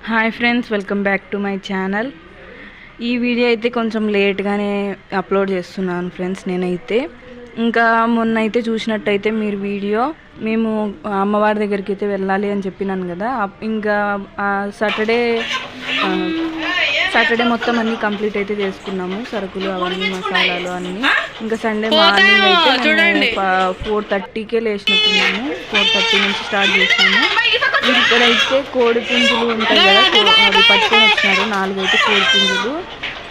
Hi friends, welcome back to my channel. ఈ video అయితే కొంచెం లేట్గానే అప్లోడ్ చేస్తున్నాను ఫ్రెండ్స్. నేనైతే ఇంకా మొన్న అయితే చూసినట్టయితే మీరు వీడియో మేము అమ్మవారి దగ్గరికి అయితే వెళ్ళాలి అని చెప్పినాను కదా. ఇంకా సాటర్డే మొత్తం అన్నీ కంప్లీట్ అయితే చేసుకున్నాము, సరుకులు అవన్నీ మసాలాలు అన్నీ. ఇంకా సండే మార్నింగ్ అయితే 4:30కే లేచినట్టున్నాము. 4:30 నుంచి స్టార్ట్ చేసినాము. ఇక్కడైతే కోడి పుంజులు ఉంటాయి కదా, అవి పట్టుకొని వచ్చినారు 4 అయితే కోడి పుంజులు.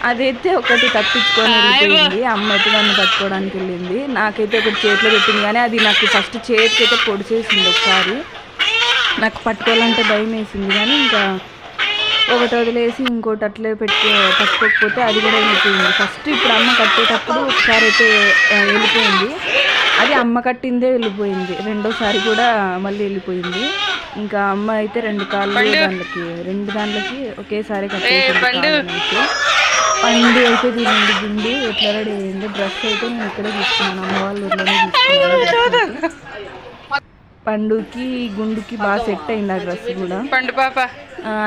అదైతే ఒకటి తప్పించుకొని వెళ్ళిపోయింది. అమ్మ అయితే దాన్ని పట్టుకోవడానికి వెళ్ళింది. నాకైతే ఒకటి చేతిలో పెట్టింది, కానీ అది నాకు ఫస్ట్ చేతికి అయితే పొడిచేసింది ఒకసారి. నాకు పట్టుకోవాలంటే భయం వేసింది, కానీ ఇంకా ఒకటి వదిలేసి ఇంకోటి అట్లే పట్టుకోకపోతే అది కూడా వెళ్ళిపోయింది. ఫస్ట్ ఇప్పుడు అమ్మ కట్టేటప్పుడు ఒకసారి అయితే వెళ్ళిపోయింది, అది అమ్మ కట్టిందే వెళ్ళిపోయింది. రెండోసారి కూడా మళ్ళీ వెళ్ళిపోయింది. ఇంకా అమ్మ అయితే రెండు దాంట్లకి ఒకేసారి కట్టేసి పండు అయితే తినండి గుండి ఎట్లా రెడీ అయింది. డ్రెస్ అయితే నేను ఇక్కడే తీసుకున్నాను, అమ్మ వాళ్ళ ఊర్లోనే తీసుకున్నాను. పండుకి గుండుకి బాగా సెట్ అయింది ఆ డ్రెస్ కూడా.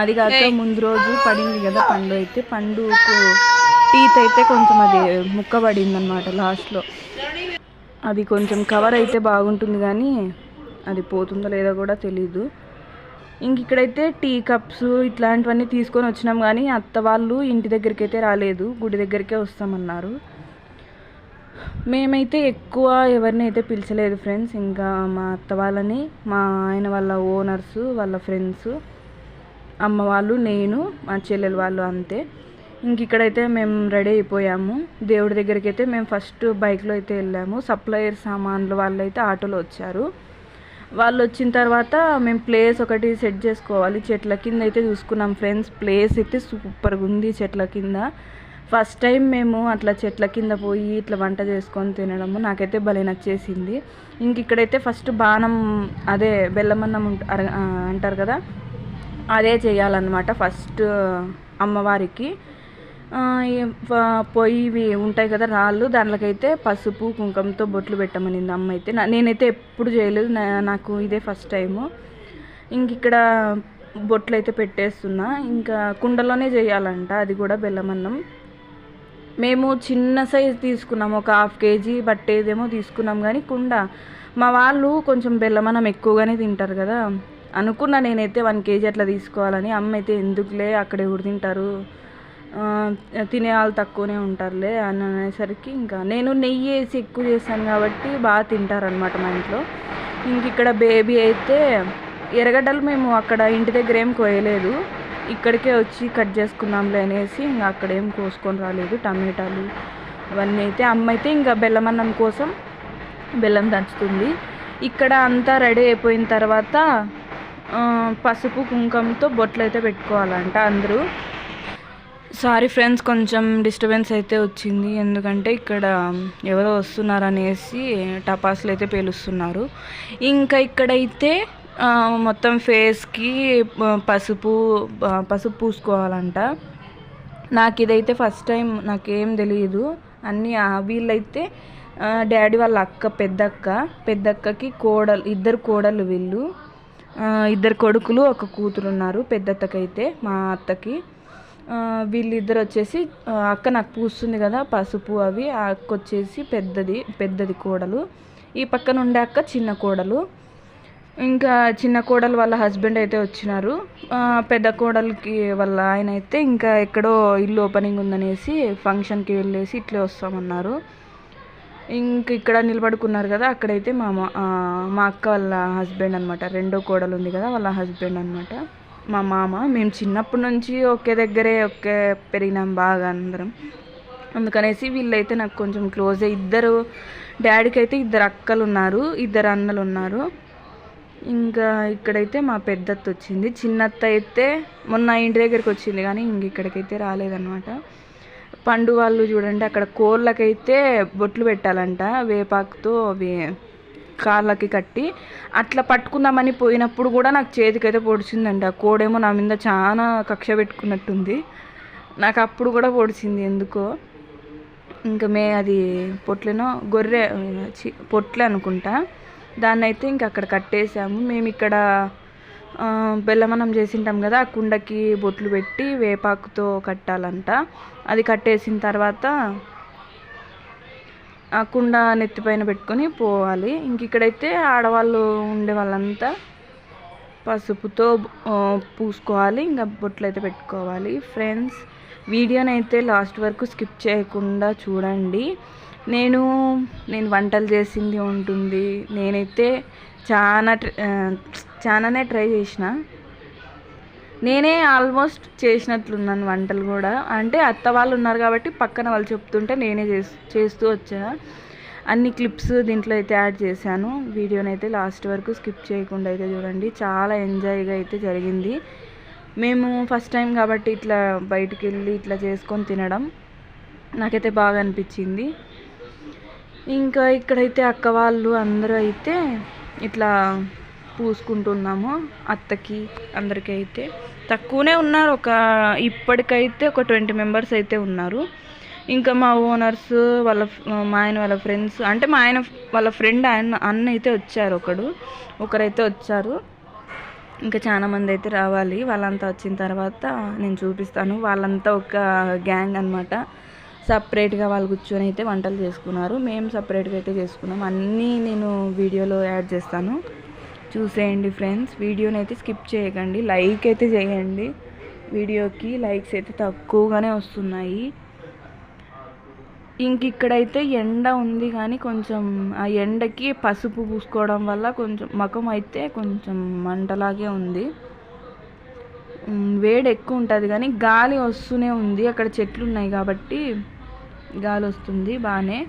అది కాక ముందు రోజు పడింది కదా పండు, అయితే పండుకు టీత్ అయితే కొంచెం అది ముక్క పడింది అనమాట లాస్ట్లో. అది కొంచెం కవర్ అయితే బాగుంటుంది, కానీ అది పోతుందో లేదో కూడా తెలీదు. ఇంక ఇక్కడైతే టీ కప్స్ ఇట్లాంటివన్నీ తీసుకొని వచ్చినాం, కానీ అత్త వాళ్ళు ఇంటి దగ్గరికి అయితే రాలేదు, గుడి దగ్గరికే వస్తామన్నారు. మేమైతే ఎక్కువ ఎవరిని అయితే పిలిచలేదు ఫ్రెండ్స్. ఇంకా మా అత్త వాళ్ళని, మా ఆయన వాళ్ళ ఓనర్స్, వాళ్ళ ఫ్రెండ్స్, అమ్మ వాళ్ళు, నేను, మా చెల్లెలు వాళ్ళు అంతే. ఇంక ఇక్కడైతే మేము రెడీ అయిపోయాము. దేవుడి దగ్గరికి అయితే మేము ఫస్ట్ బైక్లో అయితే వెళ్ళాము. సప్లయర్ సామాన్లు వాళ్ళు అయితే ఆటోలో వచ్చారు. వాళ్ళు వచ్చిన తర్వాత మేము ప్లేస్ ఒకటి సెట్ చేసుకోవాలి. చెట్ల కింద అయితే చూసుకున్నాం ఫ్రెండ్స్. ప్లేస్ అయితే సూపర్గా ఉంది చెట్ల కింద. ఫస్ట్ టైం మేము అట్లా చెట్ల కింద పోయి ఇట్లా వంట చేసుకొని తినడము నాకైతే భలే నచ్చేసింది. ఇంక ఇక్కడైతే ఫస్ట్ బాణం, అదే బెల్లమన్నం అంటారు కదా, అదే చేయాలన్నమాట ఫస్ట్ అమ్మవారికి. పొయ్యివి ఉంటాయి కదా రాళ్ళు, దాంట్లోకైతే పసుపు కుంకుమతో బొట్లు పెట్టమనింది అమ్మ అయితే. నేనైతే ఎప్పుడు చేయలేదు, నాకు ఇదే ఫస్ట్ టైము. ఇంక ఇక్కడ బొట్లు అయితే పెట్టేస్తున్నా. ఇంకా కుండలోనే చేయాలంట, అది కూడా బెల్లమన్నం. మేము చిన్న సైజు తీసుకున్నాం, ఒక 1/2 kg పట్టేదేమో తీసుకున్నాం, కానీ కుండ. మా వాళ్ళు కొంచెం బెల్లమన్నం ఎక్కువగానే తింటారు కదా, అనుకున్నా నేనైతే 1 kg అట్లా తీసుకోవాలని. అమ్మ అయితే ఎందుకులే అక్కడ ఎవరు తింటారు, తినే వాళ్ళు తక్కువనే ఉంటారులే అని అనేసరికి ఇంకా నేను నెయ్యి వేసి ఎక్కువ చేస్తాను కాబట్టి బాగా తింటారనమాట మా ఇంట్లో. ఇంక ఇక్కడ బేబీ అయితే ఎర్రగడ్డలు మేము అక్కడ ఇంటి దగ్గర ఏం కోయలేదు, ఇక్కడికే వచ్చి కట్ చేసుకున్నాంలే అనేసి ఇంకా అక్కడ ఏం కోసుకొని రాలేదు. టమాటాలు అవన్నీ అయితే అమ్మ అయితే ఇంకా బెల్లమన్నం కోసం బెల్లం దంచుతుంది. ఇక్కడ అంతా రెడీ అయిపోయిన తర్వాత పసుపు కుంకుమతో బొట్లు అయితే పెట్టుకోవాలంట అందరూ. సారీ ఫ్రెండ్స్, కొంచెం డిస్టర్బెన్స్ అయితే వచ్చింది, ఎందుకంటే ఇక్కడ ఎవరో వస్తున్నారు అనేసి టపాసులు అయితే పేలుస్తున్నారు. ఇంకా ఇక్కడైతే మొత్తం ఫేస్కి పసుపు పూసుకోవాలంట. నాకు ఇదైతే ఫస్ట్ టైం, నాకేం తెలియదు. అన్నీ వీళ్ళైతే డాడీ వాళ్ళ అక్క, పెద్దక్కకి ఇద్దరు కోడలు, వీళ్ళు 2 కొడుకులు 1 కూతురు ఉన్నారు. పెద్దత్తకైతే మా అత్తకి వీళ్ళిద్దరు వచ్చేసి, అక్క నాకు పూస్తుంది కదా పసుపు అవి, ఆ అక్క వచ్చేసి పెద్దది కోడలు, ఈ పక్కన ఉండే అక్క చిన్న కోడలు. ఇంకా చిన్న కోడలు వాళ్ళ హస్బెండ్ అయితే వచ్చినారు. పెద్ద కోడలికి వాళ్ళ ఆయన అయితే ఇంకా ఎక్కడో ఇల్లు ఓపెనింగ్ ఉందనేసి ఫంక్షన్కి వెళ్ళేసి ఇట్లే వస్తామన్నారు. ఇంక ఇక్కడ నిలబడుకున్నారు కదా, అక్కడైతే మా అక్క వాళ్ళ హస్బెండ్ అనమాట. రెండో కోడలు ఉంది కదా, వాళ్ళ హస్బెండ్ అనమాట, మా మామ. మేము చిన్నప్పటి నుంచి ఒకే దగ్గరే పెరిగినాం బాగా అందరం, అందుకనేసి వీళ్ళైతే నాకు కొంచెం క్లోజే. డాడీకి అయితే 2 అక్కలు ఉన్నారు, 2 అన్నలు ఉన్నారు. ఇంకా ఇక్కడైతే మా పెద్దత్త వచ్చింది. చిన్నత్త అయితే మొన్న ఇంటి దగ్గరికి వచ్చింది, కానీ ఇక్కడికైతే రాలేదన్నమాట. పండు వాళ్ళు చూడండి, అక్కడ కోళ్ళకైతే బొట్లు పెట్టాలంట వేపాకుతో, అవి కాళ్ళకి కట్టి. అట్లా పట్టుకుందామని పోయినప్పుడు కూడా నాకు చేతికైతే పొడిచిందండి. ఆ కోడేమో నా మీద చాలా కక్ష పెట్టుకున్నట్టుంది, నాకు అప్పుడు కూడా పొడిచింది ఎందుకో. ఇంకా అది పొట్లేనో పొట్లే అనుకుంటా, దాన్ని అయితే ఇంక అక్కడ కట్టేసాము. మేము ఇక్కడ బెల్లమన్నం చేసింటాం కదా, ఆ కుండకి బొట్లు పెట్టి వేపాకుతో కట్టాలంట. అది కట్టేసిన తర్వాత ఆ కుండ నెత్తిపైన పెట్టుకొని పోవాలి. ఇంక ఇక్కడైతే ఆడవాళ్ళు ఉండే వాళ్ళంతా పసుపుతో పూసుకోవాలి, ఇంకా బొట్లు అయితే పెట్టుకోవాలి. ఫ్రెండ్స్, వీడియోనైతే లాస్ట్ వరకు స్కిప్ చేయకుండా చూడండి. నేను వంటలు చేసింది ఉంటుంది. నేనైతే చాలానే ట్రై చేసిన. నేనే ఆల్మోస్ట్ చేసినట్లున్నాను వంటలు కూడా. అంటే అత్త వాళ్ళు ఉన్నారు కాబట్టి పక్కన వాళ్ళు చెప్తుంటే నేనే చేస్తూ వచ్చాను. అన్ని క్లిప్స్ దీంట్లో అయితే యాడ్ చేశాను. వీడియోనైతే లాస్ట్ వరకు స్కిప్ చేయకుండా అయితే చూడండి. చాలా ఎంజాయ్గా అయితే జరిగింది. మేము ఫస్ట్ టైం కాబట్టి ఇట్లా బయటికి వెళ్ళి ఇట్లా చేసుకొని తినడం నాకైతే బాగా అనిపించింది. ఇంకా ఇక్కడైతే అక్క వాళ్ళు అందరూ అయితే ఇట్లా పూసుకుంటున్నాము. అత్తకి అందరికీ అయితే తక్కువనే ఉన్నారు. ఇప్పటికైతే ఒక 20 మెంబర్స్ అయితే ఉన్నారు. ఇంకా మా ఓనర్స్ మా ఆయన వాళ్ళ ఫ్రెండ్స్, అంటే మా ఆయన వాళ్ళ ఫ్రెండ్ అన్న అయితే వచ్చారు, ఒకరైతే వచ్చారు. ఇంకా చాలామంది అయితే రావాలి. వాళ్ళంతా వచ్చిన తర్వాత నేను చూపిస్తాను. వాళ్ళంతా ఒక గ్యాంగ్ అనమాట. సపరేట్గా వాళ్ళు కూర్చొని అయితే వంటలు చేసుకున్నారు. మేము సపరేట్గా అయితే చేసుకున్నాం. అన్నీ నేను వీడియోలో యాడ్ చేస్తాను, చూసేయండి ఫ్రెండ్స్. వీడియోని అయితే స్కిప్ చేయకండి, లైక్ అయితే చేయండి. వీడియోకి లైక్స్ అయితే తక్కువగానే వస్తున్నాయి. ఇంక ఇక్కడైతే ఎండ ఉంది కానీ కొంచెం ఆ ఎండకి పసుపు పూసుకోవడం వల్ల కొంచెం ముఖం అయితే కొంచెం మంటలాగే ఉంది. వేడి ఎక్కువ ఉంటుంది కానీ గాలి వస్తూనే ఉంది. అక్కడ చెట్లు ఉన్నాయి కాబట్టి గాలి వస్తుంది బాగానే.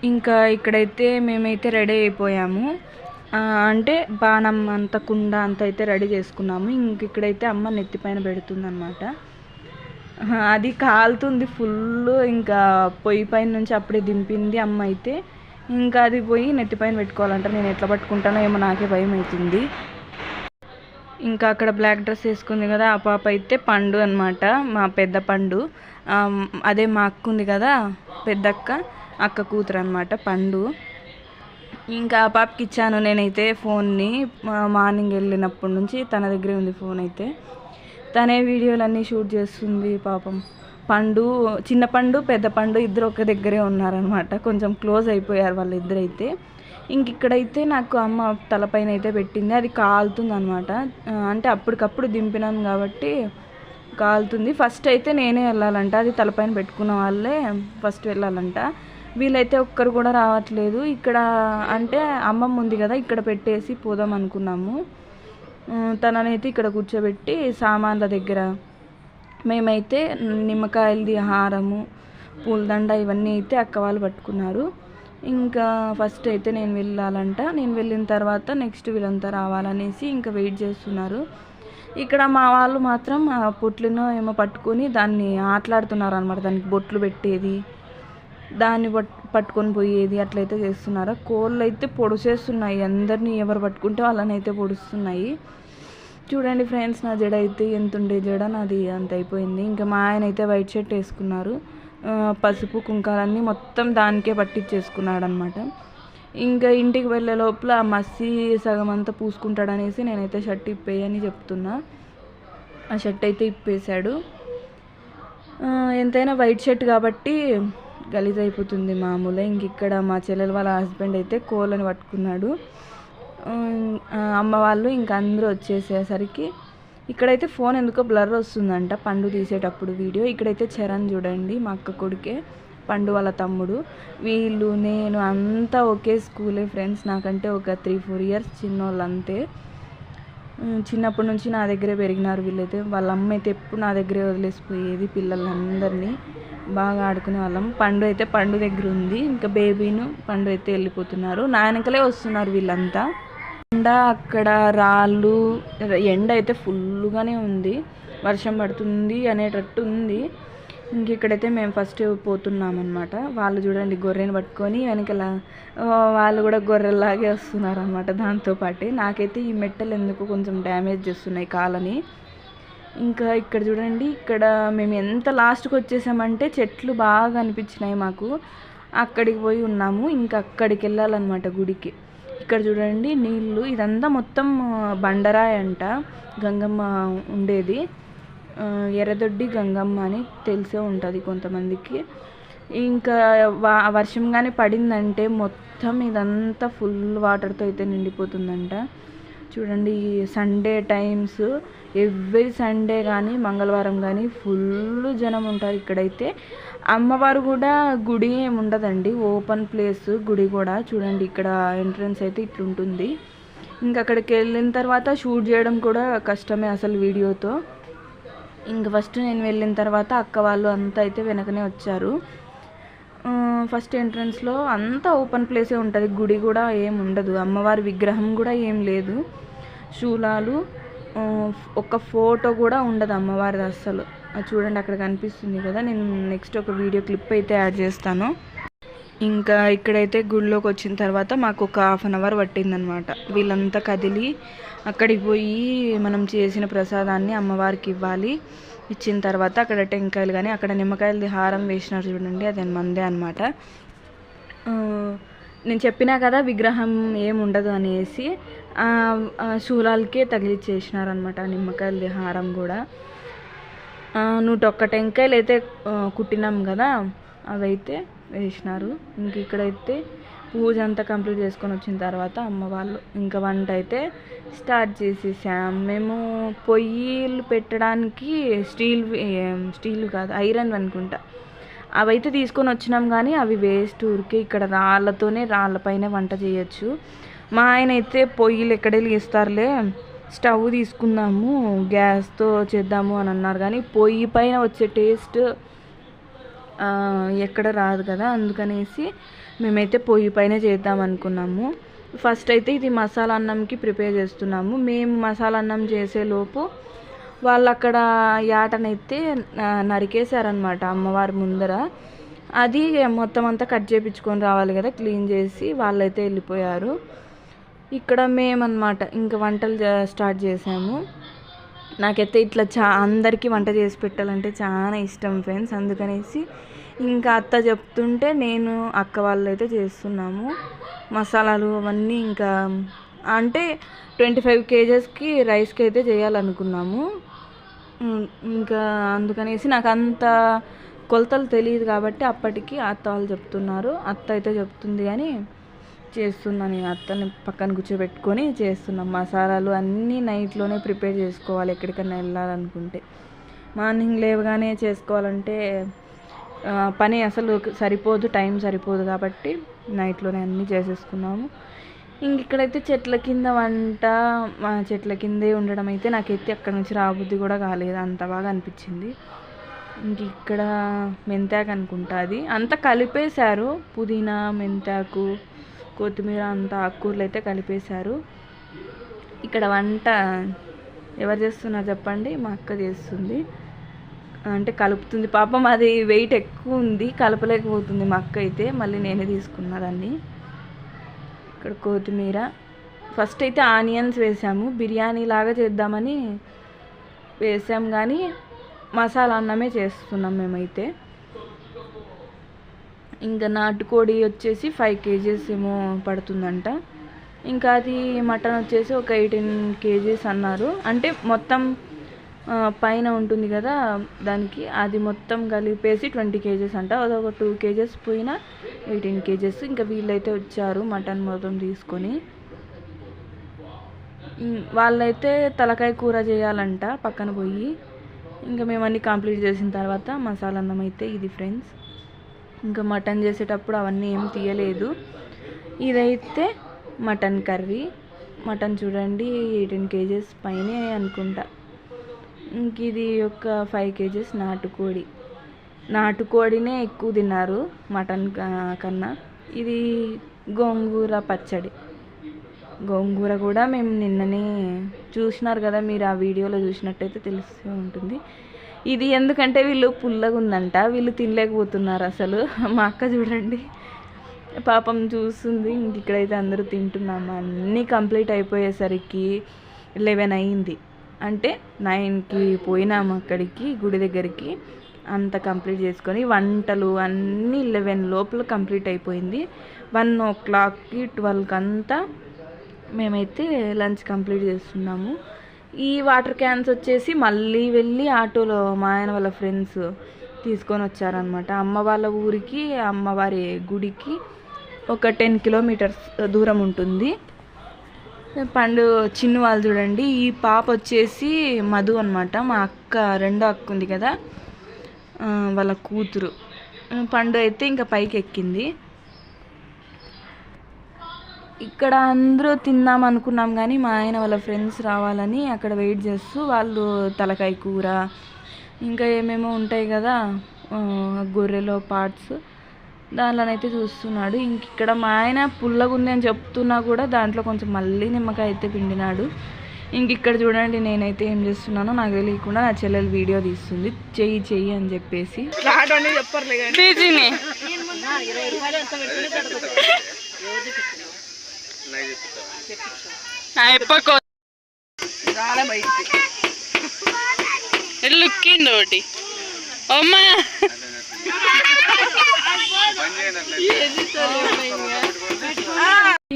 ఇంకా ఇక్కడైతే మేమైతే రెడీ అయిపోయాము. అంటే బాణం అంత కుండ అంత అయితే రెడీ చేసుకున్నాము. ఇంక ఇక్కడైతే అమ్మ నెత్తిపైన పెడుతుంది అనమాట. అది కాలుతుంది ఫుల్. ఇంకా పొయ్యి పైన నుంచి అప్పుడే దింపింది అమ్మ అయితే. ఇంకా అది పోయి నెత్తిపైన పెట్టుకోవాలంట. నేను ఎట్లా పట్టుకుంటానో ఏమో నాకే భయం అవుతుంది. ఇంకా అక్కడ బ్లాక్ డ్రెస్ వేసుకుంది కదా ఆ పాప అయితే పండు అనమాట, మా పెద్ద పండు. అదే మా అక్క ఉంది కదా పెద్దక్క, అక్క కూతురు అనమాట పండు. ఇంకా ఆ పాపకి ఇచ్చాను నేనైతే ఫోన్ని. మార్నింగ్ వెళ్ళినప్పటి నుంచి తన దగ్గరే ఉంది ఫోన్ అయితే. తనే వీడియోలన్నీ షూట్ చేస్తుంది పాపం. చిన్న పండు పెద్ద పండు ఇద్దరు ఒక దగ్గరే ఉన్నారనమాట. కొంచెం క్లోజ్ అయిపోయారు వాళ్ళిద్దరైతే. ఇక్కడైతే నాకు అమ్మ తలపైన అయితే పెట్టింది. అది కాలుతుంది అనమాట. అంటే అప్పటికప్పుడు దింపినాను కాబట్టి కాలుతుంది. ఫస్ట్ అయితే నేనే వెళ్ళాలంట. అది తలపైన పెట్టుకున్న వాళ్ళే ఫస్ట్ వెళ్ళాలంట. వీళ్ళైతే ఒక్కరు కూడా రావట్లేదు. ఇక్కడ అంటే అమ్మమ్మ ఉంది కదా, ఇక్కడ పెట్టేసి పోదాం అనుకున్నాము. తననైతే ఇక్కడ కూర్చోబెట్టి సామాన్ల దగ్గర మేమైతే నిమ్మకాయలది హారము, పూలదండ ఇవన్నీ అయితే అక్క వాళ్ళు పట్టుకున్నారు. ఇంకా ఫస్ట్ అయితే నేను వెళ్ళాలంట. నేను వెళ్ళిన తర్వాత నెక్స్ట్ వీళ్ళంతా రావాలనేసి ఇంకా వెయిట్ చేస్తున్నారు. ఇక్కడ మా వాళ్ళు మాత్రం పొట్లునో ఏమో పట్టుకొని దాన్ని ఆటలాడుతున్నారు అనమాట. దానికి బొట్లు పెట్టేది, దాన్ని పట్టుకొని పోయేది అట్లయితే చేస్తున్నారు. కోళ్ళు అయితే పొడిచేస్తున్నాయి అందరినీ. ఎవరు పట్టుకుంటే వాళ్ళని అయితే పొడుస్తున్నాయి. చూడండి ఫ్రెండ్స్, నా జడ అయితే ఎంత ఉండే జడ నాది అంత అయిపోయింది. ఇంకా మా ఆయన అయితే వైట్ షర్ట్ వేసుకున్నారు. పసుపు కుంకాలన్నీ మొత్తం దానికే పట్టించేసుకున్నాడు అనమాట. ఇంకా ఇంటికి వెళ్ళే లోపల ఆ మసి సగం అంతా పూసుకుంటాడనేసి నేనైతే షర్ట్ ఇప్పేయని చెప్తున్నా. ఆ షర్ట్ అయితే ఇప్పేశాడు. ఎంతైనా వైట్ షర్ట్ కాబట్టి గలీజ్ అయిపోతుంది మామూలుగా. ఇక్కడ మా చెల్లెల వాళ్ళ హస్బెండ్ అయితే కోళ్ళని పట్టుకున్నాడు. అమ్మ వాళ్ళు ఇంకా అందరూ వచ్చేసేసరికి ఇక్కడైతే ఫోన్ ఎందుకో బ్లర్ వస్తుందంట పండు తీసేటప్పుడు వీడియో. ఇక్కడైతే చరణ్ చూడండి, మా అక్క కొడుకే, పండు వాళ్ళ తమ్ముడు. వీళ్ళు నేను అంతా ఒకే స్కూలే ఫ్రెండ్స్. నాకంటే ఒక 3-4 ఇయర్స్ చిన్నోళ్ళు అంతే. చిన్నప్పటి నుంచి నా దగ్గరే పెరిగినారు వీళ్ళైతే. వాళ్ళ అమ్మ అయితే ఎప్పుడు నా దగ్గరే వదిలేసిపోయేది పిల్లలందరినీ. బాగా ఆడుకునే వాళ్ళం. పండు అయితే పండు దగ్గర ఉంది. ఇంకా బేబీను పండు అయితే వెళ్ళిపోతున్నారు. నా వెనకలే వస్తున్నారు వీళ్ళంతా. అక్కడ రాళ్ళు, ఎండ అయితే ఫుల్గానే ఉంది. వర్షం పడుతుంది అనేటట్టు ఉంది. ఇక్కడైతే మేము ఫస్ట్ పోతున్నాం అనమాట. వాళ్ళు చూడండి గొర్రెని పట్టుకొని వెనకల వాళ్ళు కూడా గొర్రెలాగే వస్తున్నారు అనమాట. దాంతోపాటే నాకైతే ఈ మెట్టలు ఎందుకు కొంచెం డ్యామేజ్ చేస్తున్నాయి కాలని. ఇంకా ఇక్కడ చూడండి, ఇక్కడ మేము ఎంత లాస్ట్కి వచ్చేసామంటే చెట్లు బాగా అనిపించినాయి మాకు. అక్కడికి పోయి ఉన్నాము. ఇంకా అక్కడికి వెళ్ళాలన్నమాట గుడికి. ఇక్కడ చూడండి నీళ్ళు, ఇదంతా మొత్తం బండరాయి అంట. గంగమ్మ ఉండేది, ఎర్రదొడ్డి గంగమ్మ అని తెలిసే ఉంటుంది కొంతమందికి. ఇంకా వర్షం కానీ పడిందంటే మొత్తం ఇదంతా ఫుల్ వాటర్తో అయితే నిండిపోతుందంట. చూడండి సండే టైమ్స్, ఎవ్రీ సండే కానీ మంగళవారం కానీ ఫుల్ జనం ఉంటారు ఇక్కడైతే. అమ్మవారు కూడా గుడి ఏమి ఉండదండి, ఓపెన్ ప్లేస్ గుడి కూడా. చూడండి ఇక్కడ ఎంట్రన్స్ అయితే ఇట్లుంటుంది. ఇంకా అక్కడికి వెళ్ళిన తర్వాత షూట్ చేయడం కూడా కష్టమే అసలు వీడియోతో. ఇంకా ఫస్ట్ నేను వెళ్ళిన తర్వాత అక్క వాళ్ళు అంతా అయితే వెనకనే వచ్చారు. ఫస్ట్ ఎంట్రన్స్లో అంతా ఓపెన్ ప్లేసే ఉంటుంది, గుడి కూడా ఏం ఉండదు. అమ్మవారి విగ్రహం కూడా ఏం లేదు. శూలాలు, ఒక ఫోటో కూడా ఉండదు అమ్మవారిది అస్సలు. చూడండి అక్కడ కనిపిస్తుంది కదా. నేను నెక్స్ట్ ఒక వీడియో క్లిప్ అయితే యాడ్ చేస్తాను. ఇంకా ఇక్కడైతే గుడిలోకి వచ్చిన తర్వాత మాకు ఒక 1/2 అవర్ పట్టిందనమాట. వీళ్ళంతా కదిలి అక్కడికి పోయి మనం చేసిన ప్రసాదాన్ని అమ్మవారికి ఇవ్వాలి. ఇచ్చిన తర్వాత అక్కడ టెంకాయలు కానీ అక్కడ నిమ్మకాయలది హారం వేసినారు చూడండి, అది మందే అనమాట. నేను చెప్పినా కదా విగ్రహం ఏముండదు అనేసి. శూలాలకే తగిలిచ్చేసినారనమాట నిమ్మకాయలది హారం కూడా. 101 టెంకాయలు అయితే కుట్టినాం కదా, అవైతే వేసినారు. ఇక్కడైతే పూజ అంతా కంప్లీట్ చేసుకొని వచ్చిన తర్వాత అమ్మ వాళ్ళు ఇంకా వంట అయితే స్టార్ట్ చేసేసాం. మేము పొయ్యిలు పెట్టడానికి స్టీల్ కాదు ఐరన్ అనుకుంటా, అవైతే తీసుకొని వచ్చినాం కానీ అవి వేస్ట్ ఊరికే. ఇక్కడ రాళ్ళపైనే వంట చేయొచ్చు. మా ఆయన అయితే పొయ్యిలు ఎక్కడ వెలిగిస్తారులే, స్టవ్ తీసుకుందాము గ్యాస్తో చేద్దాము అని అన్నారు. కానీ పొయ్యి పైన వచ్చే టేస్ట్ ఎక్కడ రాదు కదా, అందుకనేసి మేమైతే పొయ్యి పైన చేద్దాం అనుకున్నాము. ఫస్ట్ అయితే ఇది మసాలా అన్నంకి ప్రిపేర్ చేస్తున్నాము. మేము మసాలా అన్నం చేసేలోపు వాళ్ళు అక్కడ యాటనైతే నరికేశారనమాట అమ్మవారి ముందర. అది మొత్తం అంతా కట్ చేయించుకొని రావాలి కదా, క్లీన్ చేసి వాళ్ళైతే వెళ్ళిపోయారు. ఇక్కడ మేమన్నమాట ఇంకా వంటలు స్టార్ట్ చేసాము. నాకైతే ఇట్లా అందరికీ వంట చేసి పెట్టాలంటే చాలా ఇష్టం ఫ్రెండ్స్. అందుకనేసి ఇంకా అత్త చెప్తుంటే నేను అక్క వాళ్ళు అయితే చేస్తున్నాము మసాలాలు అవన్నీ. ఇంకా అంటే 25 kgsకి రైస్కి అయితే చేయాలనుకున్నాము. ఇంకా అందుకనేసి నాకు అంత కొలతలు తెలియదు కాబట్టి అప్పటికి అత్త వాళ్ళు చెప్తున్నారు. అత్త అయితే చెప్తుంది కానీ చేస్తున్నాను. నేను అత్తని పక్కన కూర్చోబెట్టుకొని చేస్తున్నాం. మసాలాలు అన్నీ నైట్లోనే ప్రిపేర్ చేసుకోవాలి ఎక్కడికైనా వెళ్ళాలనుకుంటే. మార్నింగ్ లేవగానే చేసుకోవాలంటే పని అసలు సరిపోదు, టైం సరిపోదు కాబట్టి నైట్లోనే అన్నీ చేసేసుకున్నాము. ఇంక ఇక్కడైతే చెట్ల కింద వంట, మా చెట్ల కిందే ఉండడం అయితే నాకైతే అక్కడి నుంచి రాబుద్ది కూడా కాలేదు, అంత బాగా అనిపించింది. ఇంక ఇక్కడ మెంతాకు అనుకుంటా, అది అంతా కలిపేశారు. పుదీనా, మెంతాకు, కొత్తిమీర అంతా ఆకుకూరలు అయితే కలిపేశారు. ఇక్కడ వంట ఎవరు చేస్తున్నారు చెప్పండి? మా అక్క చేస్తుంది. అంటే కలుపుతుంది. పాపం అది వెయిట్ ఎక్కువ ఉంది, కలపలేకపోతుంది మా అక్క అయితే. మళ్ళీ నేనే తీసుకున్నా దాన్ని. ఇక్కడ కొత్తిమీర, ఫస్ట్ అయితే ఆనియన్స్ వేసాము. బిర్యానీ లాగా చేద్దామని వేసాం కానీ మసాలా అన్నమే చేస్తున్నాం మేమైతే. ఇంకా నాటుకోడి వచ్చేసి 5 kgs ఏమో పడుతుందంట. ఇంకా అది మటన్ వచ్చేసి ఒక 18 kgs అన్నారు. అంటే మొత్తం పైన ఉంటుంది కదా దానికి, అది మొత్తం కలిపేసి 20 kgs అంట. అదొక 2 kgs పోయినా 18 kgs. ఇంకా వీళ్ళైతే వచ్చారు మటన్ మొత్తం తీసుకొని. వాళ్ళైతే తలకాయ కూర చేయాలంట పక్కన పోయి. ఇంకా మేము అన్నీ కంప్లీట్ చేసిన తర్వాత మసాలా అన్నం అయితే ఇది ఫ్రెండ్స్. ఇంకా మటన్ చేసేటప్పుడు అవన్నీ ఏం తీయలేదు. ఇదైతే మటన్ కర్రీ. మటన్ చూడండి 18 kgs పైనే అనుకుంటా. ఇంక ఇది ఒక 5 kgs నాటుకోడి. నాటుకోడినే ఎక్కువ తిన్నారు మటన్ కన్నా. ఇది గోంగూర పచ్చడి. గోంగూర కూడా మేము నిన్ననే చూసినారు కదా మీరు, ఆ వీడియోలో చూసినట్టయితే తెలుస్తూ ఉంటుంది. ఇది ఎందుకంటే వీళ్ళు పుల్లగా ఉందంట, వీళ్ళు తినలేకపోతున్నారు అసలు. మా అక్క చూడండి పాపం చూస్తుంది. ఇంక ఇక్కడైతే అందరూ తింటున్నాము. అన్నీ కంప్లీట్ అయిపోయేసరికి 11 అయింది. అంటే 9కి పోయినాము అక్కడికి, గుడి దగ్గరికి. అంత కంప్లీట్ చేసుకొని వంటలు అన్నీ 11 లోపల కంప్లీట్ అయిపోయింది. 1 o'clockకి 12కి అంతా మేమైతే లంచ్ కంప్లీట్ చేస్తున్నాము. ఈ వాటర్ క్యాన్స్ వచ్చేసి మళ్ళీ వెళ్ళి ఆటోలో మా ఆయన వాళ్ళ ఫ్రెండ్స్ తీసుకొని వచ్చారనమాట. అమ్మ వాళ్ళ ఊరికి, అమ్మవారి గుడికి ఒక 10 kilometers దూరం ఉంటుంది. పండు చిన్ను వాళ్ళు చూడండి, ఈ పాప వచ్చేసి మధు అనమాట, మా అక్క రెండో అక్క ఉంది కదా వాళ్ళ కూతురు. పండు అయితే ఇంకా పైకి ఎక్కింది. ఇక్కడ అందరూ తిందాం అనుకున్నాం కానీ మా ఆయన వాళ్ళ ఫ్రెండ్స్ రావాలని అక్కడ వెయిట్ చేస్తూ వాళ్ళు తలకాయ కూర ఇంకా ఏమేమో ఉంటాయి కదా గొర్రెలో పార్ట్స్, దానిలోనైతే చూస్తున్నాడు. ఇంక ఇక్కడ మా ఆయన పుల్లగా ఉంది అని చెప్తున్నా కూడా దాంట్లో కొంచెం మళ్ళీ నిమ్మకాయ అయితే పిండినాడు. ఇంక ఇక్కడ చూడండి నేనైతే ఏం చేస్తున్నానో నాకు తెలియకుండా నా చెల్లెలు వీడియో తీస్తుంది, చెయ్యి చెయ్యి అని చెప్పేసి. లుక్కిందోటి అమ్మా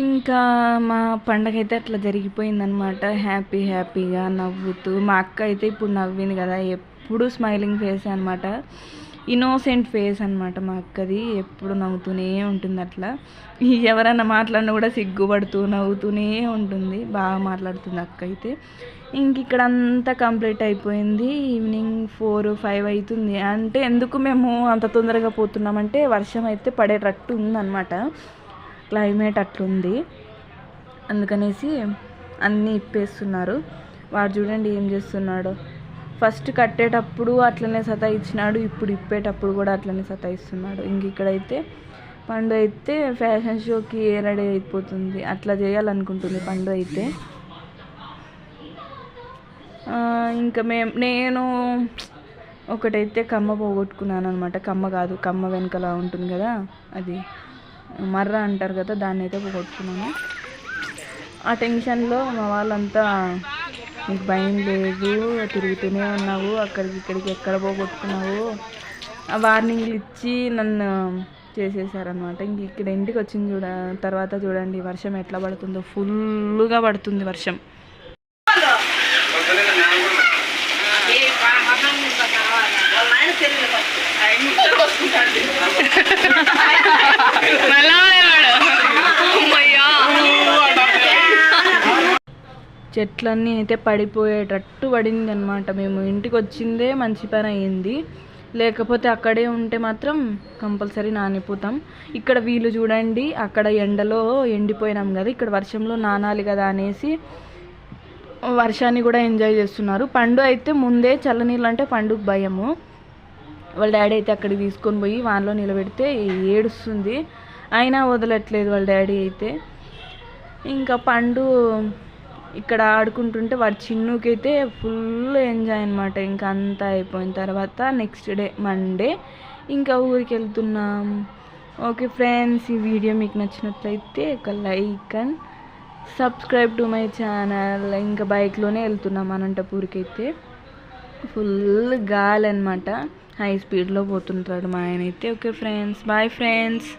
ఇంకా మా పండగ అయితే అట్లా జరిగిపోయిందనమాట. హ్యాపీగా నవ్వుతూ. మా అక్క అయితే ఇప్పుడు నవ్వింది కదా, ఎప్పుడు స్మైలింగ్ ఫేస్ అనమాట, ఇన్నోసెంట్ ఫేస్ అనమాట మా అక్కది. ఎప్పుడు నవ్వుతూనే ఉంటుంది. అట్లా ఎవరన్నా మాట్లాడినా కూడా సిగ్గుపడుతూ నవ్వుతూనే ఉంటుంది. బాగా మాట్లాడుతుంది అక్క అయితే. ఇంక ఇక్కడ అంతా కంప్లీట్ అయిపోయింది. ఈవినింగ్ 4-5 అవుతుంది. అంటే ఎందుకు మేము అంత తొందరగా పోతున్నామంటే వర్షం అయితే పడేటట్టు ఉందన్నమాట, క్లైమేట్ అట్లుంది. అందుకనేసి అన్నీ ఇప్పేస్తున్నారు. వాడు చూడండి ఏం చేస్తున్నాడు. ఫస్ట్ కట్టేటప్పుడు అట్లనే సతాయిచ్చినాడు, ఇప్పుడు ఇప్పేటప్పుడు కూడా అట్లనే సతాయిస్తున్నాడు. ఇంక ఇక్కడైతే పండు అయితే ఫ్యాషన్ షోకి రెడీ అయిపోతుంది. అట్లా చేయాలనుకుంటుంది పండు అయితే. ఇంకా నేను ఒకటైతే కమ్మ పోగొట్టుకున్నాను అనమాట. కమ్మ కాదు, కమ్మ వెనకల ఉంటుంది కదా అది మర్ర అంటారు కదా, దాన్ని అయితే పోగొట్టుకున్నాను. ఆ టెన్షన్లో మా వాళ్ళంతా నీకు భయం లేదు, తిరుగుతూనే ఉన్నావు, అక్కడికి ఇక్కడికి ఎక్కడ పోగొట్టుకున్నావు వార్నింగ్లు ఇచ్చి నన్ను చేసేసారనమాట. ఇంక ఇక్కడ ఇంటికి వచ్చిన తర్వాత చూడండి వర్షం ఎట్లా పడుతుందో. ఫుల్గా పడుతుంది వర్షం. చెట్లన్నీ అయితే పడిపోయేటట్టు పడింది అనమాట. మేము ఇంటికి వచ్చిందే మంచి పని అయ్యింది, లేకపోతే అక్కడే ఉంటే మాత్రం కంపల్సరీ నానిపోతాం. ఇక్కడ వీళ్ళు చూడండి, అక్కడ ఎండలో ఎండిపోయినాం కదా, ఇక్కడ వర్షంలో నానాలి కదా అనేసి వర్షాన్ని కూడా ఎంజాయ్ చేస్తున్నారు. పండు అయితే ముందే చల్లనీళ్ళు అంటే పండుగ భయము. వాళ్ళ డాడీ అయితే అక్కడికి తీసుకొని పోయి వానలో నిలబెడితే ఏడుస్తుంది, అయినా వదలట్లేదు వాళ్ళ డాడీ అయితే. ఇంకా పండు ఇక్కడ ఆడుకుంటుంటే వాడి చిన్నుకైతే ఫుల్ ఎంజాయ్ అనమాట. ఇంకా అంతా అయిపోయిన తర్వాత నెక్స్ట్ డే మండే ఇంకా ఊరికి వెళ్తున్నాం. ఓకే ఫ్రెండ్స్, ఈ వీడియో మీకు నచ్చినట్లయితే ఒక like and subscribe to my channel. ఇంకా బైక్లోనే వెళ్తున్నాం అనంతపూర్కి అయితే. ఫుల్ గాలి అనమాట, హై స్పీడ్లో పోతుంటాడు మా ఆయన అయితే. Okay friends, boy friends.